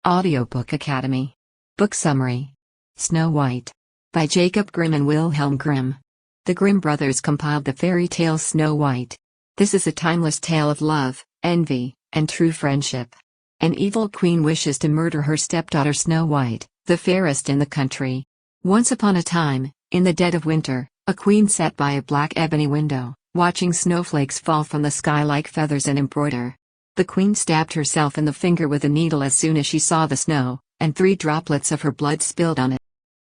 Audiobook Academy. Book Summary. Snow White. By Jacob Grimm and Wilhelm Grimm. The Grimm brothers compiled the fairy tale Snow White. This is a timeless tale of love, envy, and true friendship. An evil queen wishes to murder her stepdaughter Snow White, the fairest in the country. Once upon a time, in the dead of winter, a queen sat by a black ebony window, watching snowflakes fall from the sky like feathers and embroider. The queen stabbed herself in the finger with a needle as soon as she saw the snow, and 3 droplets of her blood spilled on it.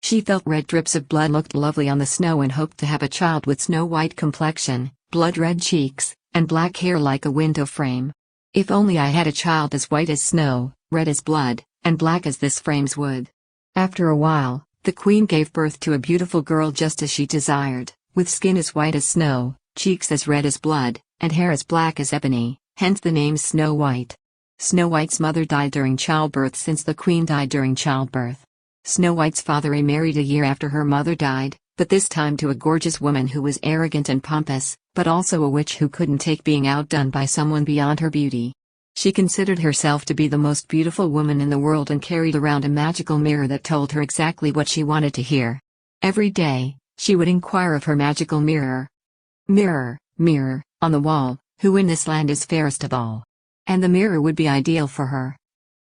She felt red drips of blood looked lovely on the snow and hoped to have a child with snow-white complexion, blood-red cheeks, and black hair like a window frame. If only I had a child as white as snow, red as blood, and black as this frame's wood. After a while, the queen gave birth to a beautiful girl just as she desired, with skin as white as snow, cheeks as red as blood, and hair as black as ebony, hence the name Snow White. Snow White's mother died during childbirth since the queen died during childbirth. Snow White's father remarried a year after her mother died, but this time to a gorgeous woman who was arrogant and pompous, but also a witch who couldn't take being outdone by someone beyond her beauty. She considered herself to be the most beautiful woman in the world and carried around a magical mirror that told her exactly what she wanted to hear. Every day, she would inquire of her magical mirror. "Mirror, mirror, on the wall, who in this land is fairest of all?" And the mirror would be ideal for her.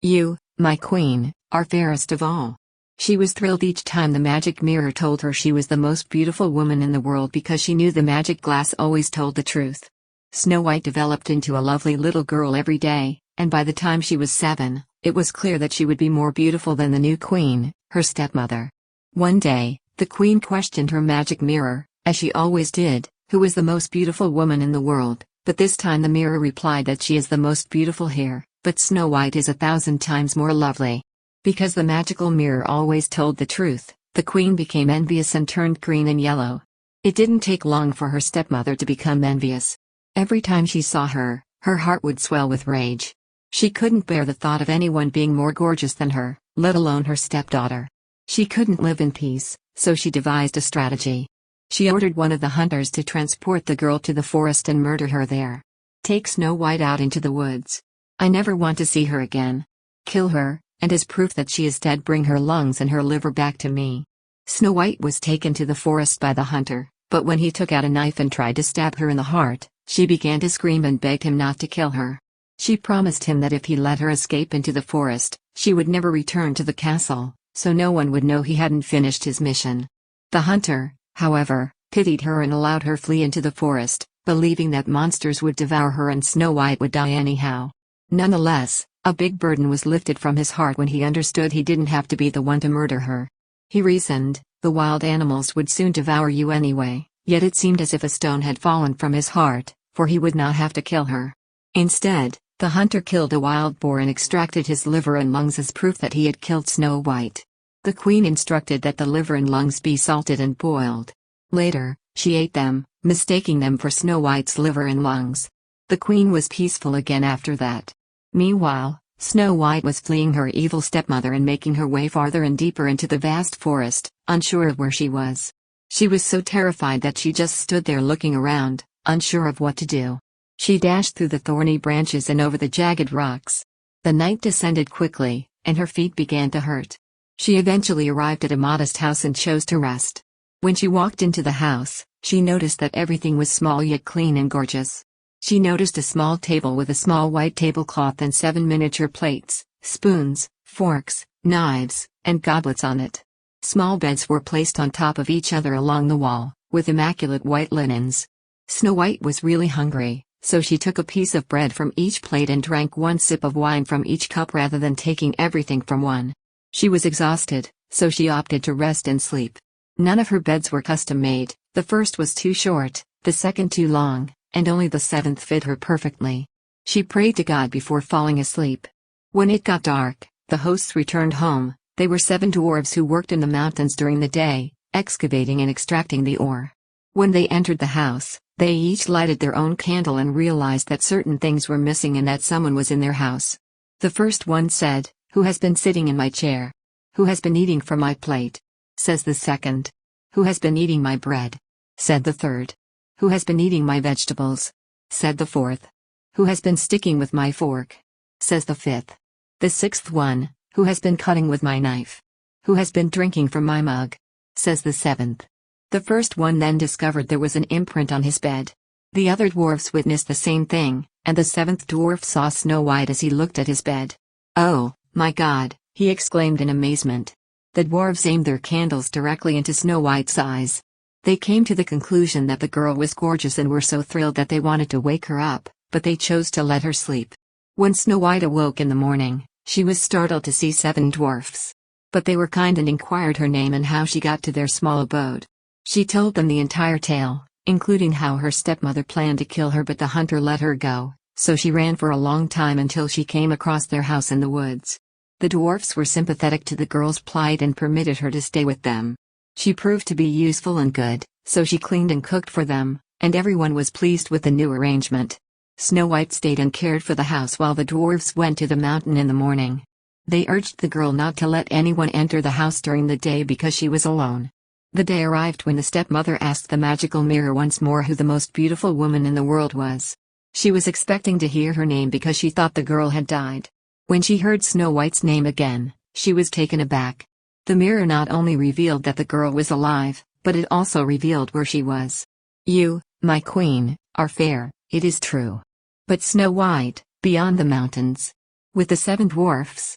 "You, my queen, are fairest of all." She was thrilled each time the magic mirror told her she was the most beautiful woman in the world because she knew the magic glass always told the truth. Snow White developed into a lovely little girl every day, and by the time she was 7, it was clear that she would be more beautiful than the new queen, her stepmother. One day, the queen questioned her magic mirror, as she always did, who was the most beautiful woman in the world, but this time the mirror replied that she is the most beautiful here, but Snow White is 1,000 times more lovely. Because the magical mirror always told the truth, the queen became envious and turned green and yellow. It didn't take long for her stepmother to become envious. Every time she saw her, her heart would swell with rage. She couldn't bear the thought of anyone being more gorgeous than her, let alone her stepdaughter. She couldn't live in peace, so she devised a strategy. She ordered one of the hunters to transport the girl to the forest and murder her there. "Take Snow White out into the woods. I never want to see her again. Kill her, and as proof that she is dead bring her lungs and her liver back to me." Snow White was taken to the forest by the hunter, but when he took out a knife and tried to stab her in the heart, she began to scream and begged him not to kill her. She promised him that if he let her escape into the forest, she would never return to the castle, so no one would know he hadn't finished his mission. The hunter, however, pitied her and allowed her flee into the forest, believing that monsters would devour her and Snow White would die anyhow. Nonetheless, a big burden was lifted from his heart when he understood he didn't have to be the one to murder her. He reasoned, the wild animals would soon devour you anyway, yet it seemed as if a stone had fallen from his heart, for he would not have to kill her. Instead, the hunter killed a wild boar and extracted his liver and lungs as proof that he had killed Snow White. The queen instructed that the liver and lungs be salted and boiled. Later, she ate them, mistaking them for Snow White's liver and lungs. The queen was peaceful again after that. Meanwhile, Snow White was fleeing her evil stepmother and making her way farther and deeper into the vast forest, unsure of where she was. She was so terrified that she just stood there looking around, unsure of what to do. She dashed through the thorny branches and over the jagged rocks. The night descended quickly, and her feet began to hurt. She eventually arrived at a modest house and chose to rest. When she walked into the house, she noticed that everything was small yet clean and gorgeous. She noticed a small table with a small white tablecloth and 7 miniature plates, spoons, forks, knives, and goblets on it. Small beds were placed on top of each other along the wall, with immaculate white linens. Snow White was really hungry, so she took a piece of bread from each plate and drank 1 sip of wine from each cup rather than taking everything from one. She was exhausted, so she opted to rest and sleep. None of her beds were custom-made, the first was too short, the second too long, and only the 7th fit her perfectly. She prayed to God before falling asleep. When it got dark, the hosts returned home. They were 7 dwarves who worked in the mountains during the day, excavating and extracting the ore. When they entered the house, they each lighted their own candle and realized that certain things were missing and that someone was in their house. The first one said, "Who has been sitting in my chair? Who has been eating from my plate?" Says the second. "Who has been eating my bread?" Said the third. "Who has been eating my vegetables?" Said the fourth. "Who has been sticking with my fork?" Says the fifth. The sixth one, Who has been cutting with my knife? Who has been drinking from my mug? Says the seventh. The first one then discovered there was an imprint on his bed. The other dwarfs witnessed the same thing, and the seventh dwarf saw Snow White as he looked at his bed. "Oh, my God," he exclaimed in amazement. The dwarves aimed their candles directly into Snow White's eyes. They came to the conclusion that the girl was gorgeous and were so thrilled that they wanted to wake her up, but they chose to let her sleep. When Snow White awoke in the morning, she was startled to see 7 dwarfs. But they were kind and inquired her name and how she got to their small abode. She told them the entire tale, including how her stepmother planned to kill her but the hunter let her go, so she ran for a long time until she came across their house in the woods. The dwarfs were sympathetic to the girl's plight and permitted her to stay with them. She proved to be useful and good, so she cleaned and cooked for them, and everyone was pleased with the new arrangement. Snow White stayed and cared for the house while the dwarfs went to the mountain in the morning. They urged the girl not to let anyone enter the house during the day because she was alone. The day arrived when the stepmother asked the magical mirror once more who the most beautiful woman in the world was. She was expecting to hear her name because she thought the girl had died. When she heard Snow White's name again, she was taken aback. The mirror not only revealed that the girl was alive, but it also revealed where she was. "You, my queen, are fair, it is true. But Snow White, beyond the mountains, with the 7 dwarfs,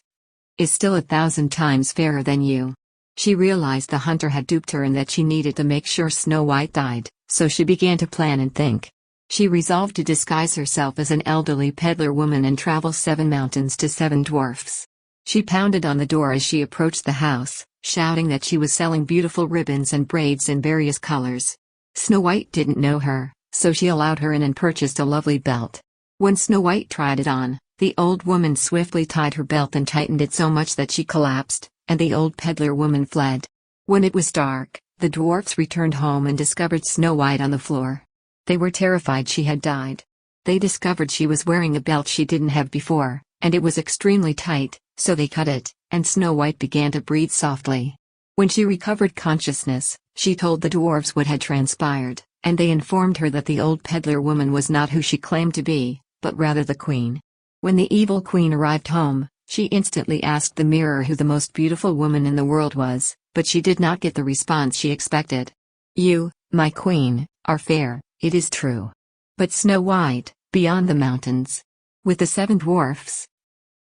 is still 1,000 times fairer than you." She realized the hunter had duped her and that she needed to make sure Snow White died, so she began to plan and think. She resolved to disguise herself as an elderly peddler woman and travel 7 mountains to 7 dwarfs. She pounded on the door as she approached the house, shouting that she was selling beautiful ribbons and braids in various colors. Snow White didn't know her, so she allowed her in and purchased a lovely belt. When Snow White tried it on, the old woman swiftly tied her belt and tightened it so much that she collapsed, and the old peddler woman fled. When it was dark, the dwarfs returned home and discovered Snow White on the floor. They were terrified she had died. They discovered she was wearing a belt she didn't have before, and it was extremely tight, so they cut it, and Snow White began to breathe softly. When she recovered consciousness, she told the dwarfs what had transpired, and they informed her that the old peddler woman was not who she claimed to be, but rather the queen. When the evil queen arrived home, she instantly asked the mirror who the most beautiful woman in the world was, but she did not get the response she expected. "You, my queen, are fair, it is true. But Snow White, beyond the mountains, with the 7 dwarfs,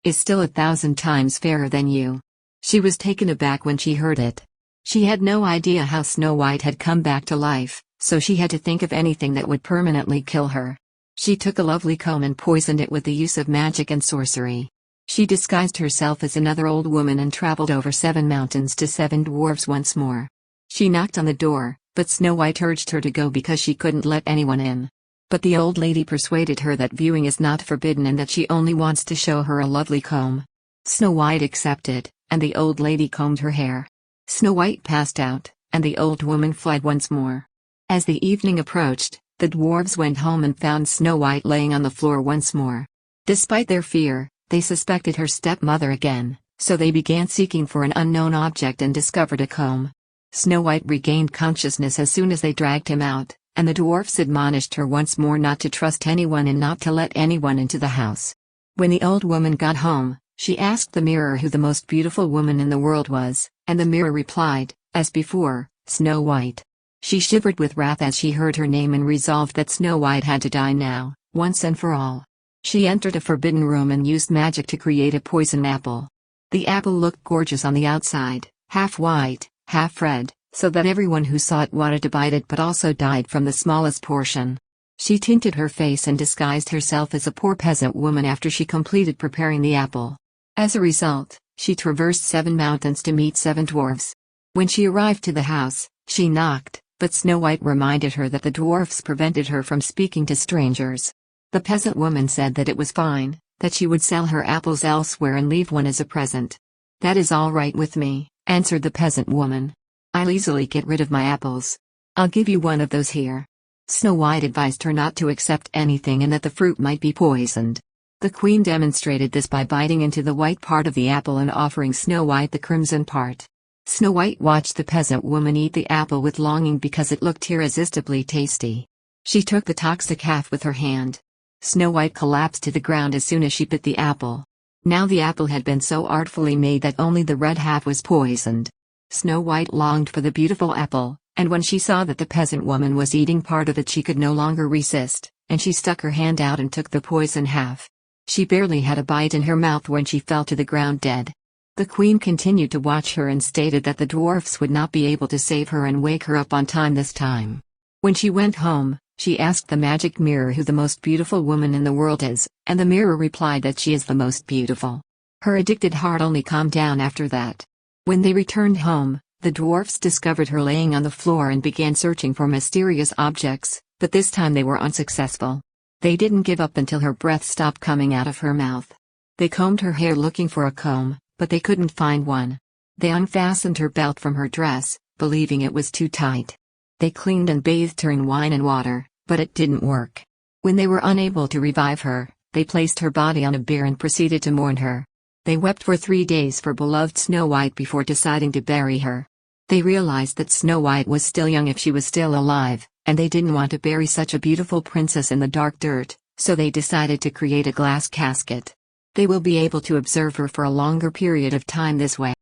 is still 1,000 times fairer than you." She was taken aback when she heard it. She had no idea how Snow White had come back to life, so she had to think of anything that would permanently kill her. She took a lovely comb and poisoned it with the use of magic and sorcery. She disguised herself as another old woman and traveled over 7 mountains to 7 dwarfs once more. She knocked on the door, but Snow White urged her to go because she couldn't let anyone in. But the old lady persuaded her that viewing is not forbidden and that she only wants to show her a lovely comb. Snow White accepted, and the old lady combed her hair. Snow White passed out, and the old woman fled once more. As the evening approached, the dwarves went home and found Snow White laying on the floor once more. Despite their fear, they suspected her stepmother again, so they began seeking for an unknown object and discovered a comb. Snow White regained consciousness as soon as they dragged him out, and the dwarfs admonished her once more not to trust anyone and not to let anyone into the house. When the old woman got home, she asked the mirror who the most beautiful woman in the world was, and the mirror replied, as before, Snow White. She shivered with wrath as she heard her name and resolved that Snow White had to die now, once and for all. She entered a forbidden room and used magic to create a poison apple. The apple looked gorgeous on the outside, half white, half red, so that everyone who saw it wanted to bite it but also died from the smallest portion. She tinted her face and disguised herself as a poor peasant woman after she completed preparing the apple. As a result, she traversed 7 mountains to meet 7 dwarfs. When she arrived to the house, she knocked, but Snow White reminded her that the dwarfs prevented her from speaking to strangers. The peasant woman said that it was fine, that she would sell her apples elsewhere and leave one as a present. "That is all right with me," answered the peasant woman. "I'll easily get rid of my apples. I'll give you one of those here." Snow White advised her not to accept anything and that the fruit might be poisoned. The queen demonstrated this by biting into the white part of the apple and offering Snow White the crimson part. Snow White watched the peasant woman eat the apple with longing because it looked irresistibly tasty. She took the toxic half with her hand. Snow White collapsed to the ground as soon as she bit the apple. Now the apple had been so artfully made that only the red half was poisoned. Snow White longed for the beautiful apple, and when she saw that the peasant woman was eating part of it she could no longer resist, and she stuck her hand out and took the poison half. She barely had a bite in her mouth when she fell to the ground dead. The queen continued to watch her and stated that the dwarfs would not be able to save her and wake her up on time this time. When she went home, she asked the magic mirror who the most beautiful woman in the world is, and the mirror replied that she is the most beautiful. Her addicted heart only calmed down after that. When they returned home, the dwarfs discovered her laying on the floor and began searching for mysterious objects, but this time they were unsuccessful. They didn't give up until her breath stopped coming out of her mouth. They combed her hair looking for a comb, but they couldn't find one. They unfastened her belt from her dress, believing it was too tight. They cleaned and bathed her in wine and water, but it didn't work. When they were unable to revive her, they placed her body on a bier and proceeded to mourn her. They wept for 3 days for beloved Snow White before deciding to bury her. They realized that Snow White was still young if she was still alive, and they didn't want to bury such a beautiful princess in the dark dirt, so they decided to create a glass casket. They will be able to observe her for a longer period of time this way.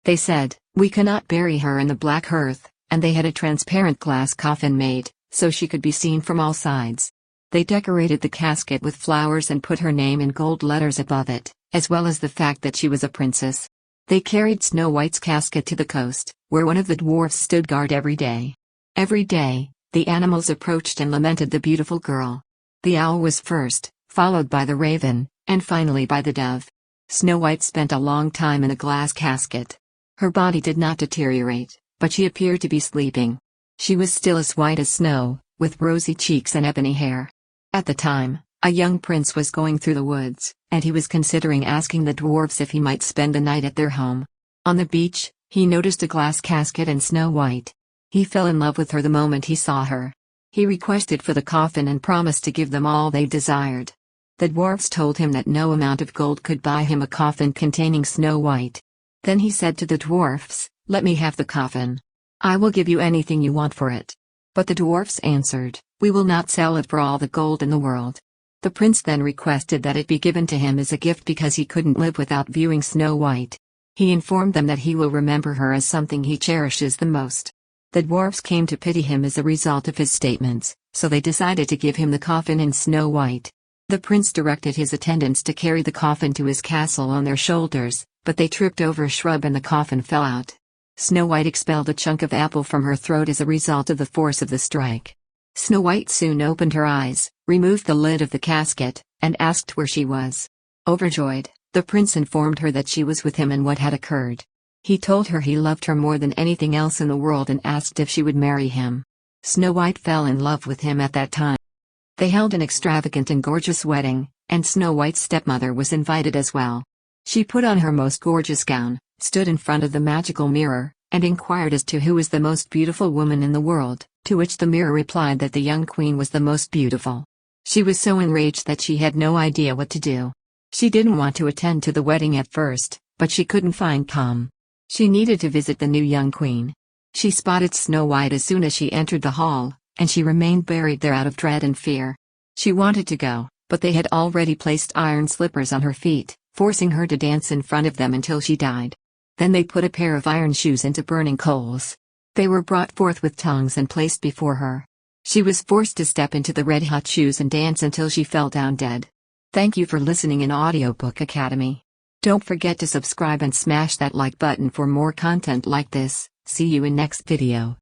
They said, "We cannot bury her in the black earth," and they had a transparent glass coffin made, so she could be seen from all sides. They decorated the casket with flowers and put her name in gold letters above it, as well as the fact that she was a princess. They carried Snow White's casket to the coast, where one of the dwarfs stood guard every day. Every day, the animals approached and lamented the beautiful girl. The owl was first, followed by the raven, and finally by the dove. Snow White spent a long time in a glass casket. Her body did not deteriorate, but she appeared to be sleeping. She was still as white as snow, with rosy cheeks and ebony hair. At the time, a young prince was going through the woods, and he was considering asking the dwarves if he might spend the night at their home. On the beach, he noticed a glass casket and Snow White. He fell in love with her the moment he saw her. He requested for the coffin and promised to give them all they desired. The dwarves told him that no amount of gold could buy him a coffin containing Snow White. Then he said to the dwarfs, "Let me have the coffin. I will give you anything you want for it." But the dwarfs answered, "We will not sell it for all the gold in the world." The prince then requested that it be given to him as a gift because he couldn't live without viewing Snow White. He informed them that he will remember her as something he cherishes the most. The dwarfs came to pity him as a result of his statements, so they decided to give him the coffin and Snow White. The prince directed his attendants to carry the coffin to his castle on their shoulders, but they tripped over a shrub and the coffin fell out. Snow White expelled a chunk of apple from her throat as a result of the force of the strike. Snow White soon opened her eyes, removed the lid of the casket, and asked where she was. Overjoyed, the prince informed her that she was with him and what had occurred. He told her he loved her more than anything else in the world and asked if she would marry him. Snow White fell in love with him at that time. They held an extravagant and gorgeous wedding, and Snow White's stepmother was invited as well. She put on her most gorgeous gown, stood in front of the magical mirror, and inquired as to who was the most beautiful woman in the world, to which the mirror replied that the young queen was the most beautiful. She was so enraged that she had no idea what to do. She didn't want to attend to the wedding at first, but she couldn't find calm. She needed to visit the new young queen. She spotted Snow White as soon as she entered the hall, and she remained buried there out of dread and fear. She wanted to go, but they had already placed iron slippers on her feet, forcing her to dance in front of them until she died. Then they put a pair of iron shoes into burning coals. They were brought forth with tongs and placed before her. She was forced to step into the red-hot shoes and dance until she fell down dead. Thank you for listening in Audiobook Academy. Don't forget to subscribe and smash that like button for more content like this. See you in next video.